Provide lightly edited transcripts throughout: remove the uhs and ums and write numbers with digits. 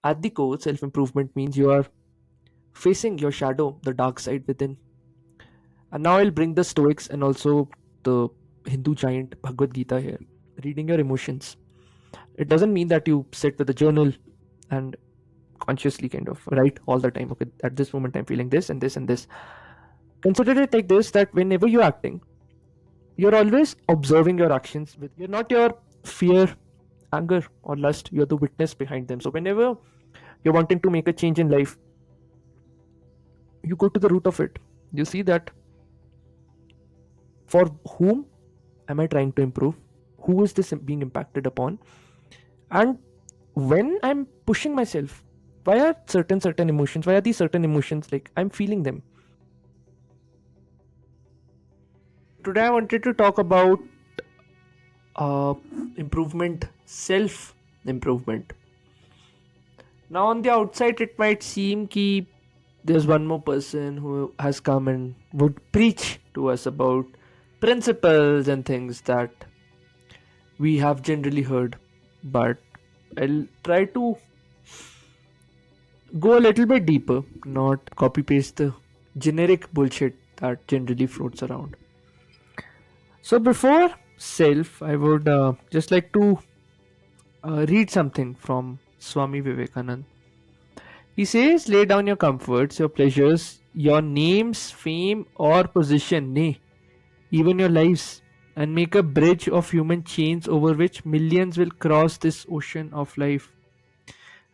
At the core, self improvement means you are facing your shadow, the dark side within. And now I'll bring the Stoics and also the Hindu giant Bhagavad Gita here. Reading your emotions. It doesn't mean that you sit with a journal and consciously kind of write all the time. Okay, at this moment I'm feeling this and this and this. Consider it like this, that whenever you're acting, you're always observing your actions with, you're not your fear, anger, or lust, you're the witness behind them. So whenever you're wanting to make a change in life, you go to the root of it. You see that for whom am I trying to improve, who is this being impacted upon, and when I'm pushing myself, why are certain emotions, why are these certain emotions, like I'm feeling them. Today I wanted to talk about uh, improvement, self improvement. Now on the outside it might seem ki there's one more person who has come and would preach to us about principles and things that we have generally heard, but I'll try to go a little bit deeper, not copy paste the generic bullshit that generally floats around. So before self, I would just like to read something from Swami Vivekanand. He says, lay down your comforts, your pleasures, your names, fame, or position, nay, even your lives, and make a bridge of human chains over which millions will cross this ocean of life.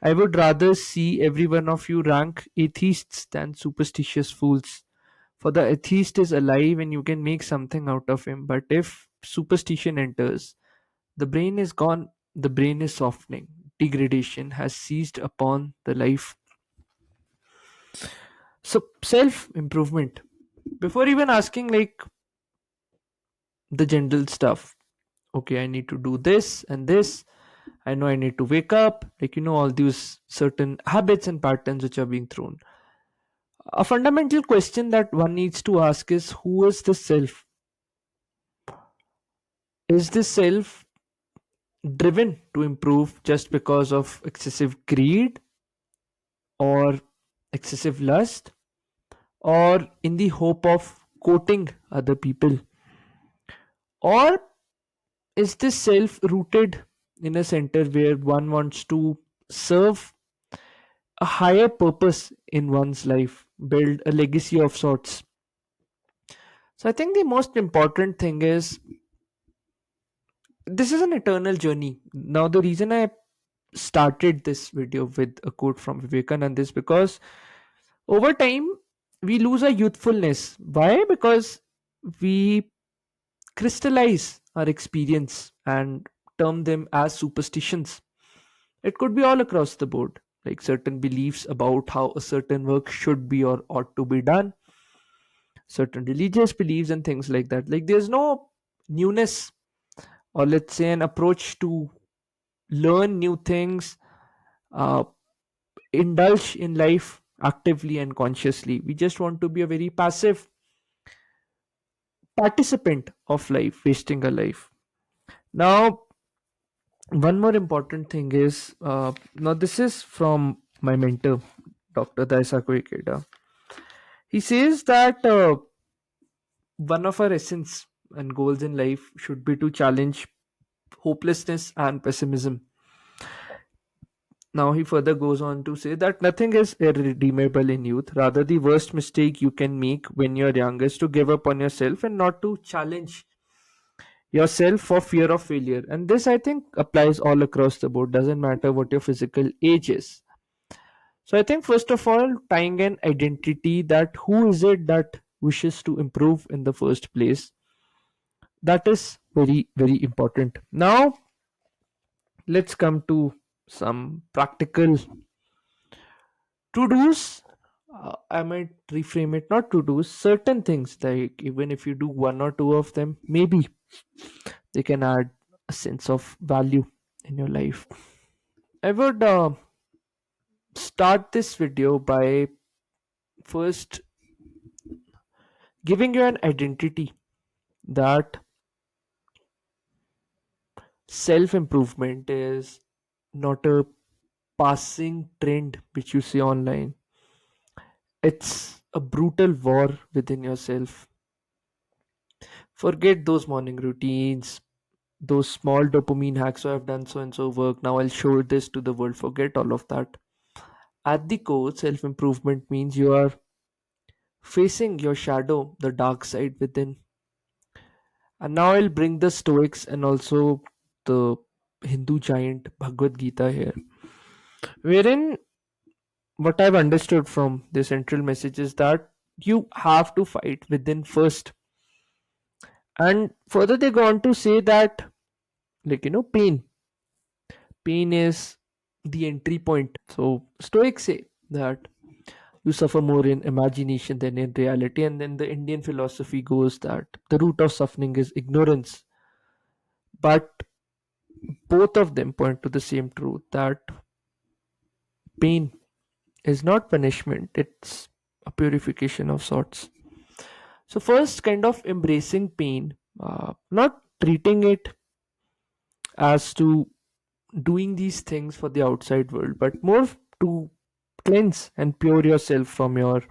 I would rather see every one of you rank atheists than superstitious fools. For the atheist is alive and you can make something out of him. But if superstition enters, the brain is gone, the brain is softening. Degradation has seized upon the life. So, self improvement. Before even asking, like, the general stuff, okay, I need to do this and this, I know I need to wake up, like, all these certain habits and patterns which are being thrown. A fundamental question that one needs to ask is, who is the self? Is this self driven to improve just because of excessive greed or excessive lust, or in the hope of quoting other people? Or is this self rooted in a center where one wants to serve a higher purpose in one's life, build a legacy of sorts? So I think the most important thing is, this is an eternal journey. Now, the reason I started this video with a quote from Vivekananda is because over time we lose our youthfulness. Why? Because we crystallize our experience and term them as superstitions. It could be all across the board, like certain beliefs about how a certain work should be or ought to be done, certain religious beliefs, and things like that. Like there's no newness, or let's say an approach to learn new things, uh, indulge in life actively and consciously. We just want to be a very passive participant of life, wasting a life. Now, one more important thing is, now this is from my mentor, Dr. Daisako Ikeda. He says that one of our essence and goals in life should be to challenge hopelessness and pessimism. Now, he further goes on to say that nothing is irredeemable in youth. Rather, the worst mistake you can make when you're young is to give up on yourself and not to challenge yourself for fear of failure. And this, I think, applies all across the board. Doesn't matter what your physical age is. So, I think, first of all, tying an identity, that who is it that wishes to improve in the first place, that is very, very important. Now, let's come to some practical to do's. I might reframe it, not to do certain things, like even if you do one or two of them, maybe they can add a sense of value in your life. I would start this video by first giving you an identity that self improvement is not a passing trend which you see online. It's a brutal war within yourself. Forget those morning routines, those small dopamine hacks. So I've done so and so work. Now I'll show this to the world. Forget all of that. At the core, self improvement means you are facing your shadow, the dark side within. And now I'll bring the Stoics and also the Hindu giant Bhagavad Gita here, wherein what I've understood from the central message is that you have to fight within first. And further, they go on to say that, like, pain is the entry point. So, Stoics say that you suffer more in imagination than in reality. And then the Indian philosophy goes that the root of suffering is ignorance. But both of them point to the same truth that pain is not punishment, it's a purification of sorts. So, first, kind of embracing pain, not treating it as to doing these things for the outside world, but more to cleanse and pure yourself from your,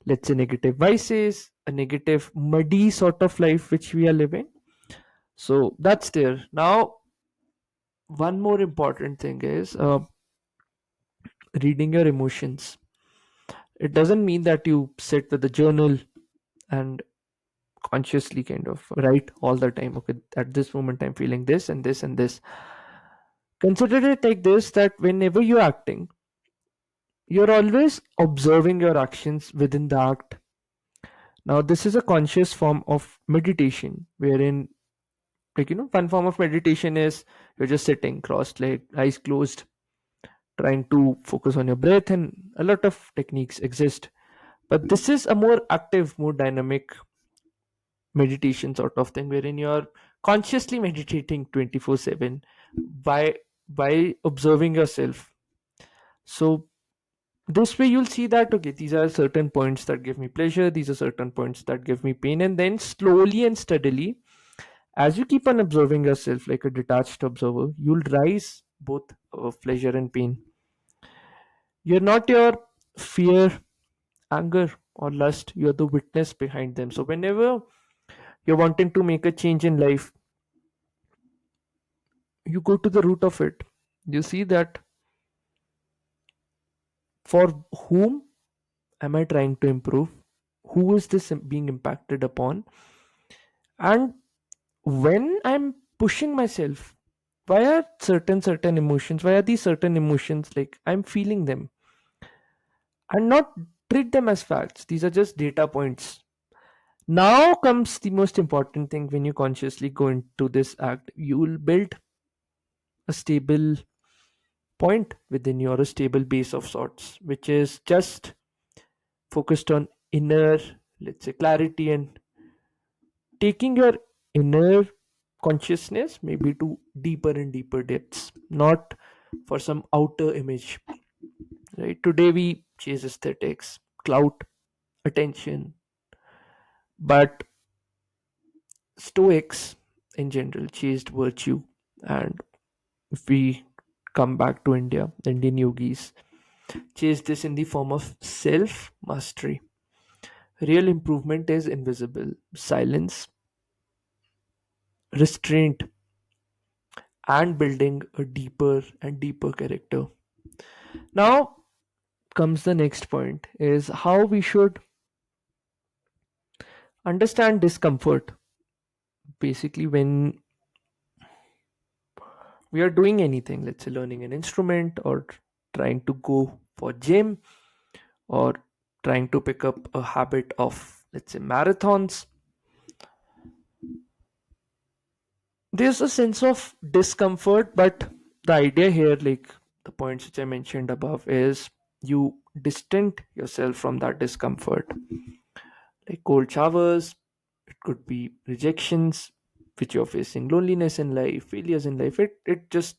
let's say, negative vices, a negative, muddy sort of life which we are living. So, that's there. Now, one more important thing is reading your emotions. It doesn't mean that you sit with a journal and consciously kind of write all the time, okay, at this moment I'm feeling this and this and this. Consider it like this, that whenever you're acting, you're always observing your actions within the act. Now this is a conscious form of meditation, wherein, like, one form of meditation is you're just sitting crossed leg, eyes closed, trying to focus on your breath, and a lot of techniques exist. But this is a more active, more dynamic meditation sort of thing, wherein you're consciously meditating 24/7 by observing yourself. So this way you'll see that, okay, these are certain points that give me pleasure, these are certain points that give me pain, and then slowly and steadily, as you keep on observing yourself like a detached observer, you'll rise both of pleasure and pain. You're not your fear, anger, or lust, you're the witness behind them. So whenever you're wanting to make a change in life, you go to the root of it. You see that for whom am I trying to improve? Who is this being impacted upon? And when I'm pushing myself, why are certain emotions? Why are these certain emotions, like, I'm feeling them, and not treat them as facts? These are just data points. Now comes the most important thing. When you consciously go into this act, you will build a stable point within you, or a stable base of sorts, which is just focused on inner, let's say, clarity, and taking your inner consciousness maybe to deeper and deeper depths, not for some outer image. Right, today we chase aesthetics, clout, attention, but Stoics in general chased virtue. And if we come back to India, the Indian yogis chase this in the form of self mastery. Real improvement is invisible. Silence, restraint, and building a deeper and deeper character. Now comes the next point, is how we should understand discomfort. Basically, when we are doing anything, let's say learning an instrument, or trying to go for gym, or trying to pick up a habit of, let's say, marathons, there's a sense of discomfort. But the idea here, like the points which I mentioned above, is you distant yourself from that discomfort, like cold showers, it could be rejections which you're facing, loneliness in life, failures in life. It just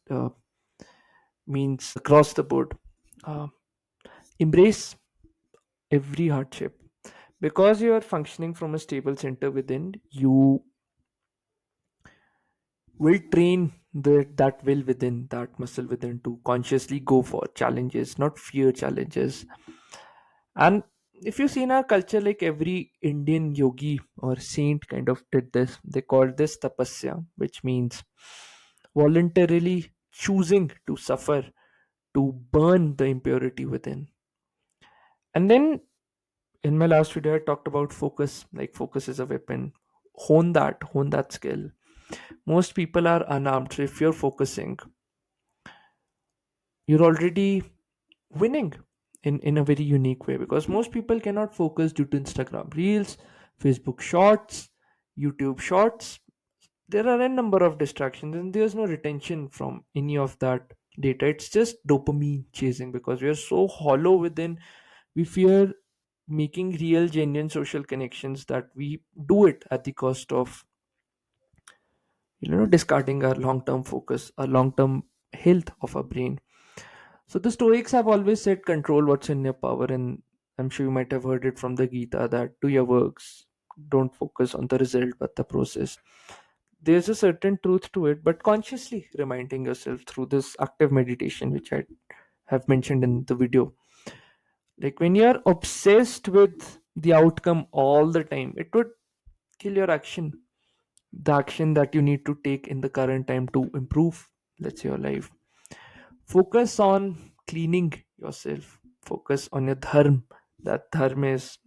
means across the board. uh, Embrace every hardship, because you are functioning from a stable center within. You will train that will within, that muscle within, to consciously go for challenges, not fear challenges. And if you see in our culture, like every Indian yogi or saint kind of did this. They called this tapasya, which means voluntarily choosing to suffer, to burn the impurity within. And then in my last video, I talked about focus. Like focus is a weapon. Hone that skill. Most people are unarmed. So if you're focusing, you're already winning in a very unique way, because most people cannot focus due to Instagram Reels, Facebook Shorts, YouTube Shorts. There are a number of distractions, and there's no retention from any of that data. It's just dopamine chasing, because we are so hollow within. We fear making real, genuine social connections, that we do it at the cost of discarding our long-term focus, our long-term health of our brain. So the Stoics have always said, control what's in your power, and I'm sure you might have heard it from the Gita, that do your works, don't focus on the result but the process. There's a certain truth to it, but consciously reminding yourself through this active meditation, which I have mentioned in the video. Like when you're obsessed with the outcome all the time, it would kill your action, the action that you need to take in the current time to improve, let's say, your life. Focus on cleaning yourself. Focus on your dharma. That dharma is,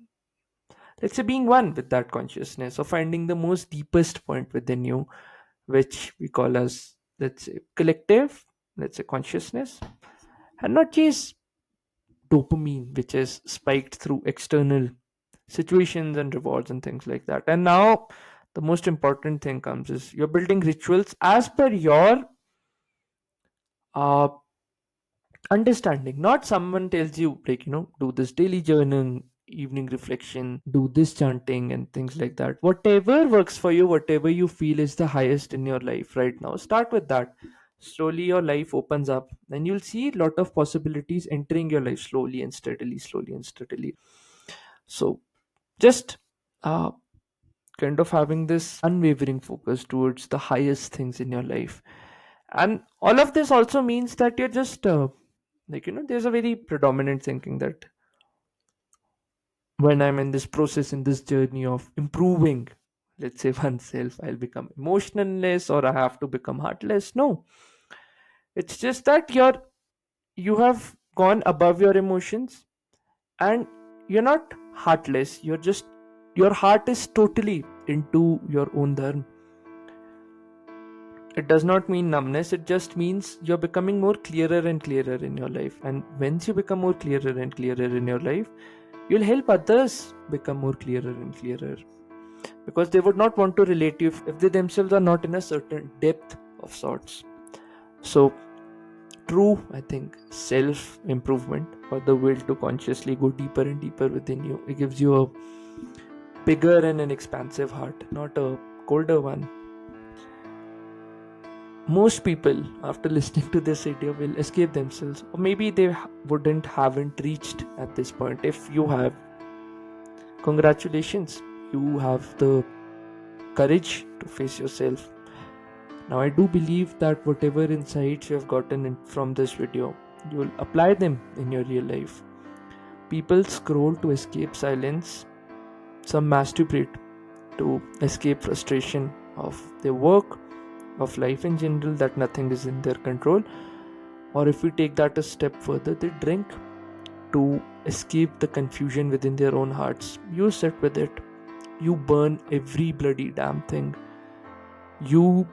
let's say, being one with that consciousness, or finding the most deepest point within you, which we call as, let's say, collective, let's say, consciousness, and not chase dopamine, which is spiked through external situations and rewards and things like that. And now the most important thing comes is you're building rituals as per your uh, understanding. Not someone tells you, like, do this daily journaling, evening reflection, do this chanting and things like that. Whatever works for you, whatever you feel is the highest in your life right now, start with that. Slowly your life opens up, and you'll see a lot of possibilities entering your life, slowly and steadily, slowly and steadily. So just uh, kind of having this unwavering focus towards the highest things in your life. And all of this also means that you're just there's a very predominant thinking that when I'm in this process, in this journey of improving, let's say, oneself, I'll become emotionless or I have to become heartless. No, it's just that you have gone above your emotions, and you're not heartless. You're just, your heart is totally into your own dharma. It does not mean numbness, it just means you're becoming more clearer and clearer in your life. And once you become more clearer and clearer in your life, you'll help others become more clearer and clearer, because they would not want to relate to you if they themselves are not in a certain depth of sorts. So, true, I think, self improvement, or the will to consciously go deeper and deeper within you, it gives you a bigger and an expansive heart, not a colder one. Most people, after listening to this video, will escape themselves, or maybe they haven't reached at this point. If you have, congratulations, you have the courage to face yourself. Now I do believe that whatever insights you have gotten from this video, you will apply them in your real life. People scroll to escape silence, some masturbate to escape frustration of their work, of life in general, that nothing is in their control. Or if we take that a step further, they drink to escape the confusion within their own hearts. You sit with it, you burn every bloody damn thing, you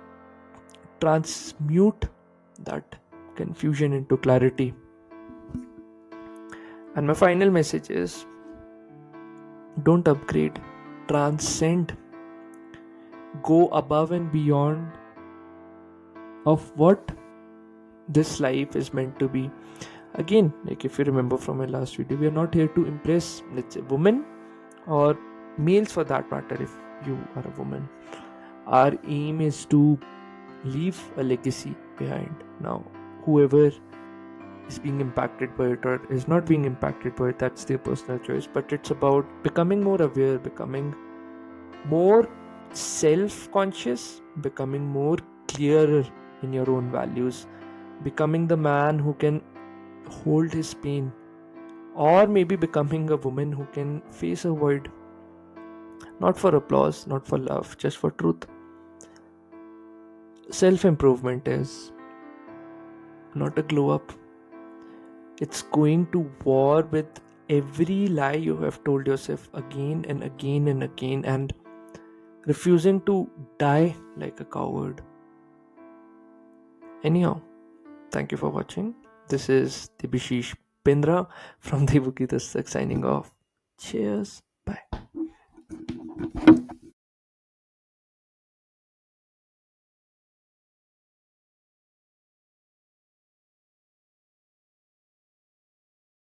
transmute that confusion into clarity. And my final message is, don't upgrade, transcend, go above and beyond of what this life is meant to be. Again, like if you remember from my last video, we are not here to impress, let's say, women or males for that matter. If you are a woman, our aim is to leave a legacy behind. Now, whoever is being impacted by it or is not being impacted by it, that's their personal choice. But it's about becoming more aware, becoming more self-conscious, becoming more clearer in your own values, becoming the man who can hold his pain, or maybe becoming a woman who can face a world, not for applause, not for love, just for truth. Self improvement is not a glow up, it's going to war with every lie you have told yourself again and again and again, and refusing to die like a coward. Anyhow, thank you for watching. This is Debushish Pindra from Debu Ki Dastak signing off. Cheers.